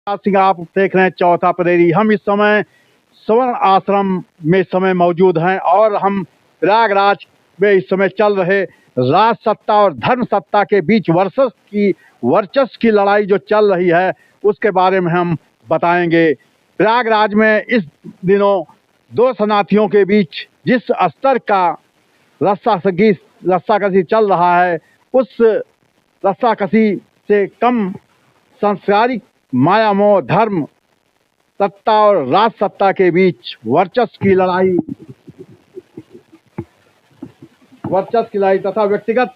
सिंह आप देख रहे हैं चौथा प्रेरी। हम इस समय स्वर्ण आश्रम में इस समय मौजूद हैं और हम प्रयागराज में इस समय चल रहे राज सत्ता और धर्म सत्ता के बीच वर्चस्व की लड़ाई जो चल रही है उसके बारे में हम बताएंगे। प्रयागराज में इस दिनों दो शरणार्थियों के बीच जिस स्तर का रस्साकसी चल रहा है उस रस्साकसी से कम सांसारिक मायामोह धर्म सत्ता और राज सत्ता के बीच वर्चस्व की लड़ाई तथा व्यक्तिगत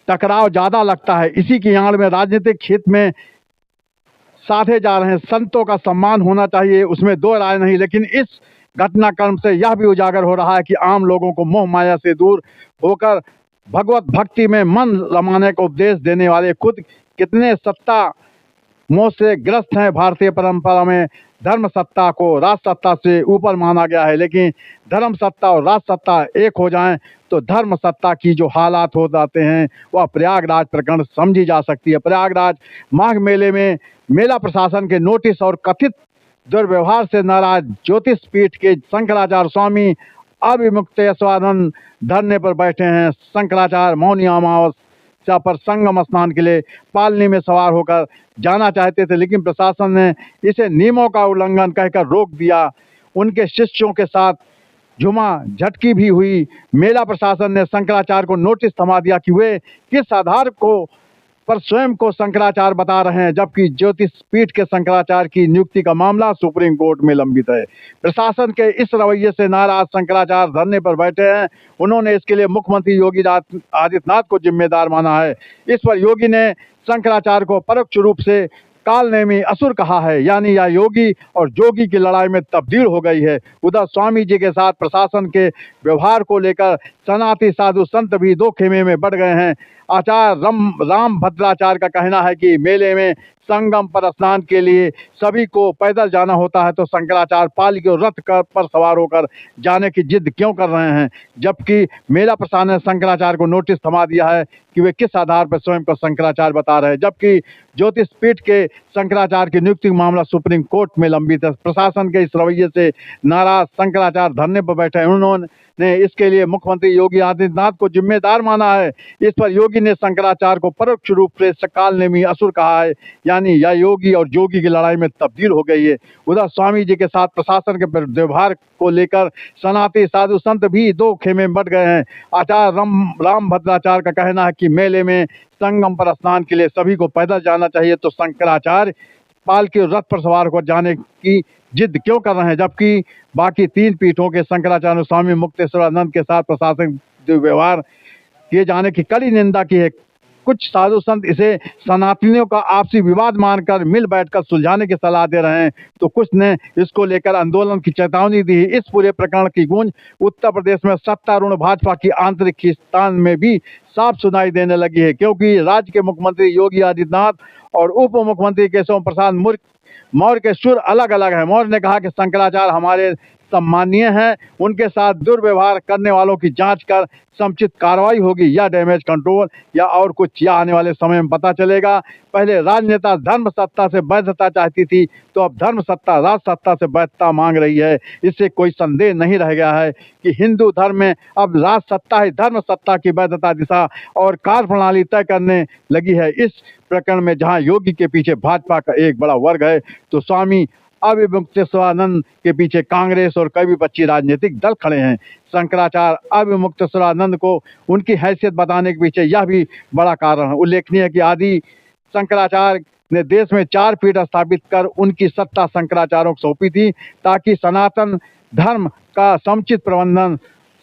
टकराव ज्यादा लगता है। इसी की आड़ में राजनीतिक हित में साधे जा रहे हैं संतों का सम्मान होना चाहिए, उसमें दो राय नहीं। लेकिन इस घटनाक्रम से यह भी उजागर हो रहा है कि आम लोगों को मोह माया से दूर होकर भगवत भक्ति में मन रमाने का उपदेश देने वाले खुद कितने सत्ता मोह से ग्रस्त हैं। भारतीय परंपरा में धर्म सत्ता को राज सत्ता से ऊपर माना गया है, लेकिन धर्म सत्ता और राज सत्ता एक हो जाएं तो धर्म सत्ता की जो हालात हो जाते हैं वह प्रयागराज प्रकरण समझी जा सकती है। प्रयागराज माघ मेले में मेला प्रशासन के नोटिस और कथित दुर्व्यवहार से नाराज ज्योतिष पीठ के शंकराचार्य स्वामी अविमुक्तेश्वरानंद धरने पर बैठे हैं। शंकराचार्य मौनी अमावस्या पर संगम स्नान के लिए पालनी में सवार होकर जाना चाहते थे, लेकिन प्रशासन ने इसे नियमों का उल्लंघन कहकर रोक दिया। उनके शिष्यों के साथ झुमा झटकी भी हुई। मेला प्रशासन ने शंकराचार्य को नोटिस थमा दिया कि वे किस आधार को पर स्वयं को शंकराचार्य बता रहे हैं, जबकि ज्योतिष पीठ के शंकराचार्य की नियुक्ति का मामला सुप्रीम कोर्ट में लंबित है। प्रशासन के इस रवैये से नाराज शंकराचार्य धरने पर बैठे हैं। उन्होंने इसके लिए मुख्यमंत्री योगी आदित्यनाथ को जिम्मेदार माना है। इस पर योगी ने शंकराचार्य को परोक्ष रूप से कालनेमी असुर कहा है, यानी यह योगी और जोगी की लड़ाई में तब्दील हो गई है। उधर स्वामी जी के साथ प्रशासन के व्यवहार को लेकर सनातनी साधु संत भी दो खेमे में बढ़ गए हैं। आचार्य राम भद्राचार्य का कहना है कि मेले में संगम पर स्नान के लिए सभी को पैदल जाना होता है, तो शंकराचार्य पालकी और रथ पर सवार होकर जाने की जिद क्यों कर रहे हैं, जबकि मेला प्रशासन ने शंकराचार्य को नोटिस थमा दिया है कि वे किस आधार पर स्वयं को शंकराचार्य बता रहे हैं, जबकि ज्योतिष पीठ के शंकराचार्य की नियुक्ति का मामला सुप्रीम कोर्ट में लंबित है। प्रशासन के इस रवैये से नाराज शंकराचार्य धरने पर बैठे हैं। उन्होंने इसके लिए मुख्यमंत्री योगी आदित्यनाथ को जिम्मेदार माना है। इस पर योगी ने शंकराचार्य को परोक्ष रूप से कालनेमी असुर कहा है, यानी यह योगी और जोगी की लड़ाई में तब्दील हो गई है। उधर स्वामी जी के साथ प्रशासन के व्यवहार को लेकर सनातनी साधु संत भी दो खेमे में बढ़ गए हैं। आचार्य राम भद्राचार्य का कहना है कि मेले में संगम पर स्नान के लिए सभी को पैदल जाना चाहिए, तो शंकराचार्य पालकी और रथ पर सवार होकर जाने की जिद क्यों कर रहे हैं, जबकि बाकी तीन पीठों के शंकराचार्य स्वामी मुक्तेश्वरानंद के साथ प्रशासन व्यवहार किए जाने की कड़ी निंदा की है। कुछ साधु संत इसे सनातनियों का आपसी विवाद मानकर मिल बैठकर सुलझाने की सलाह दे रहे हैं, तो कुछ ने इसको लेकर आंदोलन की चेतावनी दी। इस पूरे प्रकरण की गूंज उत्तर प्रदेश में सत्तारूढ़ भाजपा की आंतरिक खींचतान में भी साफ सुनाई देने लगी है, क्योंकि राज्य के मुख्यमंत्री योगी आदित्यनाथ और उप मुख्यमंत्री केशव प्रसाद मौर्य के सुर अलग अलग है। मौर्य ने कहा कि शंकराचार्य हमारे सम्मानीय हैं, उनके साथ दुर्व्यवहार करने वालों की जांच कर समुचित कार्रवाई होगी, या डैमेज कंट्रोल या और कुछ, या आने वाले समय में पता चलेगा। पहले राजनेता धर्म सत्ता से वैधता चाहती थी, तो अब धर्म सत्ता राज सत्ता से वैधता मांग रही है। इससे कोई संदेह नहीं रह गया है कि हिंदू धर्म में अब राज सत्ता ही धर्म सत्ता की वैधता दिशा और कार्यप्रणाली तय करने लगी है। इस प्रकरण में जहां योगी के पीछे भाजपा का एक बड़ा वर्ग है, तो स्वामी अविमुक्तेश्वरानंद के पीछे कांग्रेस और कई विपक्षी राजनीतिक दल खड़े हैं। शंकराचार्य अविमुक्तेश्वरानंद को उनकी हैसियत बताने के पीछे यह भी बड़ा कारण है। उल्लेखनीय है कि आदि शंकराचार्य ने देश में 4 पीठ स्थापित कर उनकी सत्ता शंकराचार्यों को सौंपी थी, ताकि सनातन धर्म का समुचित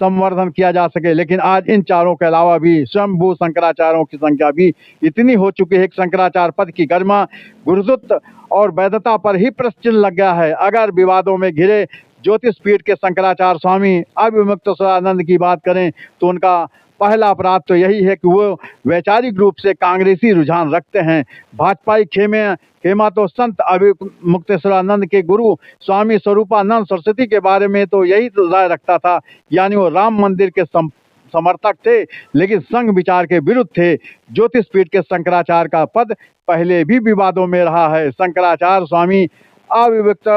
संवर्धन किया जा सके। लेकिन आज इन चारों के अलावा भी स्वयंभू शंकराचार्यों की संख्या भी इतनी हो चुकी है कि शंकराचार्य पद की गरिमा, गुरुत्व और वैधता पर ही प्रश्न चिन्ह लग गया है। अगर विवादों में घिरे ज्योतिष पीठ के शंकराचार्य स्वामी अविमुक्तेश्वरानंद की बात करें, तो उनका पहला अपराध तो यही है कि वो वैचारिक रूप से कांग्रेसी रुझान रखते हैं। भाजपाई खेमा तो संत अविमुक्तेश्वरानंद के गुरु स्वामी स्वरूपानंद सरस्वती के बारे में तो यही राय रखता था, यानी वो राम मंदिर के समर्थक थे, लेकिन संघ विचार के विरुद्ध थे। ज्योतिषपीठ के शंकराचार्य का पद पहले भी विवादों में रहा है। शंकराचार्य स्वामी अविभक्त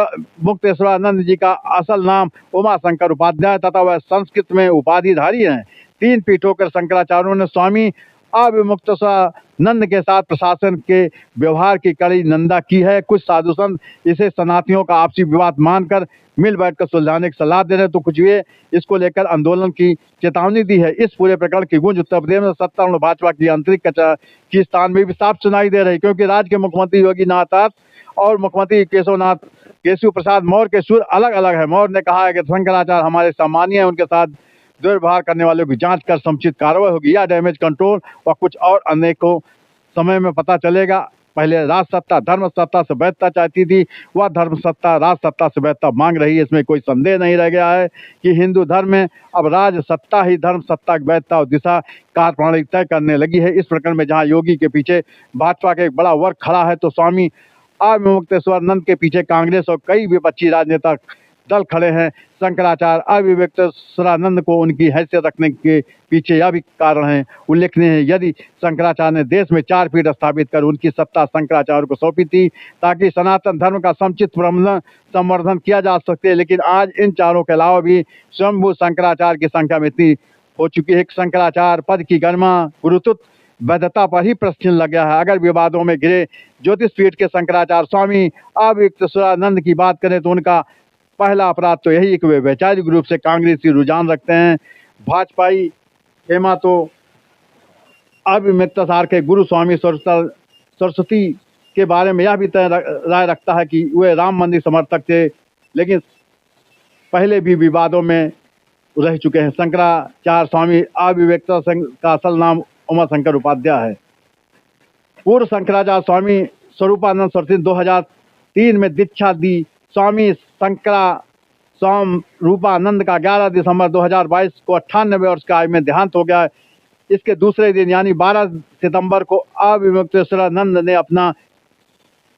मुक्तेश्वरानंद जी का असल नाम उमाशंकर उपाध्याय तथा वह संस्कृत में उपाधिधारी हैं। 3 पीठों के शंकराचार्यों ने स्वामी अविमुक्तेश्वरानंद के साथ प्रशासन के व्यवहार की कड़ी निंदा की है। कुछ साधु संत इसे सनातनियों का आपसी विवाद मानकर मिल बैठकर सुलझाने की सलाह दे रहे, तो कुछ वे इसको लेकर आंदोलन की चेतावनी दी है। इस पूरे प्रकरण की गूंज उत्तर प्रदेश में सत्तारूढ़ भाजपा की आंतरिक की स्थान में भी साफ सुनाई दे रही, क्योंकि राज्य के मुख्यमंत्री योगी आदित्यनाथ और मुख्यमंत्री केशव प्रसाद मौर्य के सुर अलग अलग है। मौर्य ने कहा है कि शंकराचार्य हमारे सम्मानीय है, उनके साथ दुर्व्यवहार करने वालों की जांच कर समुचित कार्रवाई होगी या डैमेज कंट्रोल और कुछ और अनेकों समय में पता चलेगा। पहले राज सत्ता धर्म सत्ता से वैधता चाहती थी, वह धर्म सत्ता राज सत्ता से वैधता मांग रही है। इसमें कोई संदेह नहीं रह गया है कि हिंदू धर्म में अब राज सत्ता ही धर्म सत्ता की वैधता और दिशा कार्यप्रणाली तय करने लगी है। इस प्रकरण में जहां योगी के पीछे भाजपा का एक बड़ा वर्ग खड़ा है, तो स्वामी अविमुक्तेश्वरानंद के पीछे कांग्रेस और कई विपक्षी राजनेता दल खड़े हैं। शंकराचार्य अविमुक्तेश्वरानंद को उनकी हैसियत रखने के पीछे यह भी कारण है उल्लेखनीय है। यदि शंकराचार्य ने देश में 4 पीठ स्थापित कर उनकी सत्ता शंकराचार्य को सौंपी थी ताकि सनातन धर्म का समुचित संवर्धन किया जा सके, लेकिन आज इन चारों के अलावा भी स्वयंभू शंकराचार्य की संख्या में इतनी हो चुकी है। शंकराचार्य पद की गरिमा गुरुत्व वैधता पर ही प्रश्न लग गया है। अगर विवादों में घिरे ज्योतिषपीठ के शंकराचार्य स्वामी अविमुक्तेश्वरानंद की बात करें तो उनका पहला अपराध तो यही है कि वे वैचारिक रूप से कांग्रेसी रुझान रखते हैं। भाजपाई हेमा तो अविमुक्तेश्वर के गुरु स्वामी सरस्वती के बारे में यह भी तय राय रखता है कि वे राम मंदिर समर्थक थे, लेकिन पहले भी विवादों में रह चुके हैं। शंकराचार्य स्वामी अविमुक्तेश्वर का असल नाम उमाशंकर उपाध्याय है। पूर्व शंकराचार्य स्वामी स्वरूपानंद सरस्वती 2003 में दीक्षा दी। स्वामी स्वरूपानंद का 11 दिसंबर 2022 को 98 वर्ष की आयु में देहांत हो गया। इसके दूसरे दिन यानी 12 सितंबर को अविमुक्तेश्वरानंद ने अपना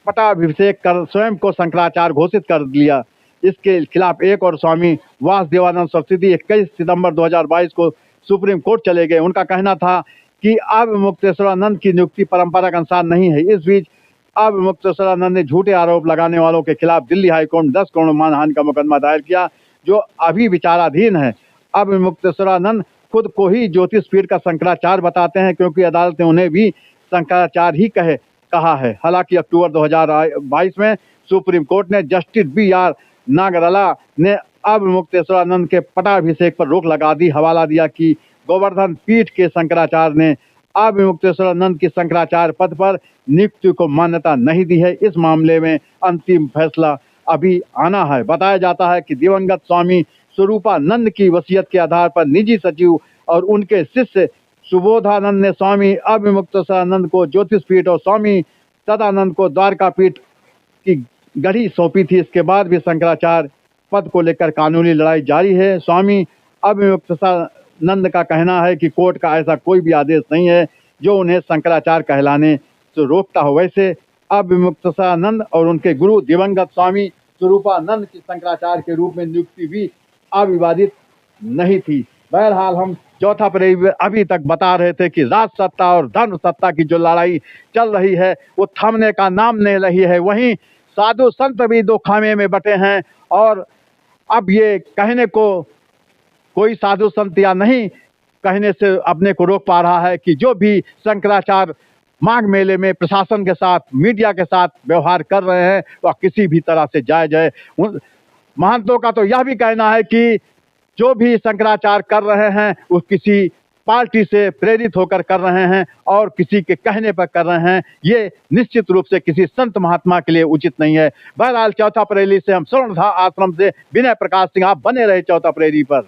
पटाभिषेक कर स्वयं को शंकराचार्य घोषित कर लिया। इसके खिलाफ एक और स्वामी वासुदेवानंद सरस्वती 21 सितंबर 2022 को सुप्रीम कोर्ट चले गए। उनका कहना था कि अविमुक्तेश्वरानंद की नियुक्ति परंपरा के अनुसार नहीं है। इस बीच अविमुक्तेश्वरानंद ने झूठे आरोप लगाने वालों के खिलाफ दिल्ली हाईकोर्ट में 10 करोड़ मानहानि का मुकदमा दायर किया, जो अभी विचाराधीन है। अविमुक्तेश्वरानंद खुद को ही ज्योतिषपीठ का शंकराचार्य बताते हैं, क्योंकि अदालत ने उन्हें भी शंकराचार्य ही कहा है। हालांकि अक्टूबर 2022 में सुप्रीम कोर्ट ने जस्टिस BR नागरला ने अविमुक्तेश्वरानंद के पटाभिषेक पर रोक लगा दी। हवाला दिया कि गोवर्धन पीठ के शंकराचार्य ने अविमुक्तेश्वरानंद की शंकराचार्य पद पर नियुक्ति को मान्यता नहीं दी है। इस मामले में अंतिम फैसला अभी आना है। बताया जाता है कि दिवंगत स्वामी स्वरूपानंद की वसीयत के आधार पर निजी सचिव और उनके शिष्य सुबोधानंद ने स्वामी अविमुक्तेश्वरानंद को ज्योतिषपीठ और स्वामी सदानंद को द्वारका पीठ की गढ़ी सौंपी थी। इसके बाद भी शंकराचार्य पद को लेकर कानूनी लड़ाई जारी है। स्वामी अविमुक्तेश्वरानंद का कहना है कि कोर्ट का ऐसा कोई भी आदेश नहीं है जो उन्हें शंकराचार्य कहलाने से रोकता हो। वैसे अविमुक्तेश्वरानंद और उनके गुरु दिवंगत स्वामी स्वरूपानंद की शंकराचार्य के रूप में नियुक्ति भी अविवादित नहीं थी। बहरहाल हम चौथा परिचय अभी तक बता रहे थे कि राज सत्ता और धर्म सत्ता की जो लड़ाई चल रही है वो थमने का नाम नहीं रही है। वहीं साधु संत भी दो खामे में बटे हैं और अब ये कहने को कोई साधु संत या नहीं कहने से अपने को रोक पा रहा है कि जो भी शंकराचार्य माघ मेले में प्रशासन के साथ मीडिया के साथ व्यवहार कर रहे हैं वह किसी भी तरह से जायज है। महंतों का तो यह भी कहना है कि जो भी शंकराचार्य कर रहे हैं वो किसी पार्टी से प्रेरित होकर कर रहे हैं और किसी के कहने पर कर रहे हैं। ये निश्चित रूप से किसी संत महात्मा के लिए उचित नहीं है। बहरहाल चौथा प्रेरी से हम स्वर्ण आश्रम से विनय प्रकाश सिंह, आप बने रहे चौथा प्रेरी पर।